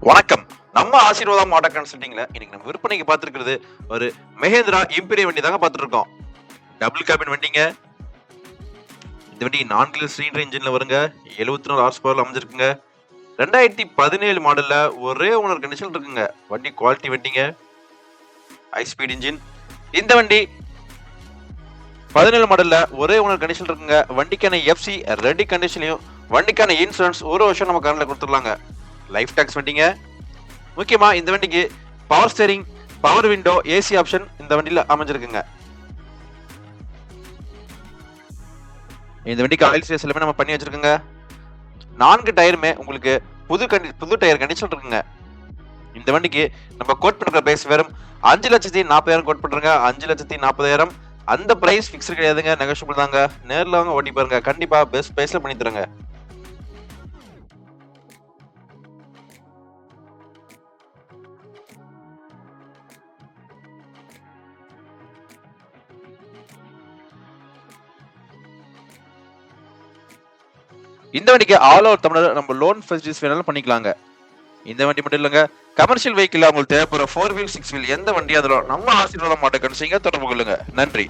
வணக்கம். நம்ம ஆசீர்வாதம் ஆட்டோ கன்சல்டிங்ல இன்னைக்கு நம்ம விற்பனைக்கு பார்த்துருக்கிறது ஒரு மஹேந்திரா இம்பீரியல் வண்டி தாங்க பார்த்துட்டு இருக்கோம். டபுள் கேபின் வண்டிங்க. இந்த வண்டி 4 சிலிண்டர் இன்ஜின்ல வருங்க. 74 ஹார்ஸ் பவர்ல அமைஞ்சிருக்குங்க. 2017 மாடல்ல ஒரே ஓனர் கண்டிஷன் இருக்குங்க. வண்டி குவாலிட்டி வண்டிங்க. High speed engine. இந்த வண்டி 17 மாடல்ல ஒரே ஓனர் கண்டிஷன் இருக்குங்க. வண்டிக்கான எஃப்சி ரெடி கண்டிஷன்லயும் வண்டிக்கான இன்சூரன்ஸ் ஒரு வருஷம் நம்ம கரண்ட்ல கொடுத்துடலாங்க. லைஃப் டாக்ஸ் வண்டிங்க. முக்கியமா இந்த வண்டிக்கு power steering, power window, AC option இந்த வண்டியில அமைஞ்சிருக்குங்க. இந்த வண்டிக்கு ஆயில் சேல்ஸ் எல்லாமே நம்ம பண்ணி வச்சிருக்கோங்க. 4 டயருமே உங்களுக்கு புது டயர் கண்டிஷன் இருக்குங்க. இந்த வண்டிக்கு நம்ம கோட் பண்ற பிரைஸ் வெறும் 5,40,000 கோட் பண்றோங்க. 5,40,000. அந்த பிரைஸ் ஃபிக்ஸ்டு கிடையாதுங்க, நெகோஷியபிள் தாங்க. நேர்ல வாங்க ஓட்டி பாருங்க, கண்டிப்பா பெஸ்ட் பிரைஸ்ல பண்ணி தரங்க. இந்த வண்டிக்கு ஆல் ஓவர் தமிழ்நாடு நம்ம லோன் ஃபெசிலிட்டிஸ் வேணாலும் பண்ணிக்கலாங்க. இந்த வண்டி மட்டும் இல்லங்க, கமர்ஷியல் வெஹிக்கிள் உங்களுக்கு தேவைப்படுற 4 வீல் 6 வீல் எந்த வண்டியா இருந்தாலும் நம்ம ஆசீர்வாதம் ஆட்டோ கன்சல்டிங்க தொடர்பு கொள்ளுங்க. நன்றி.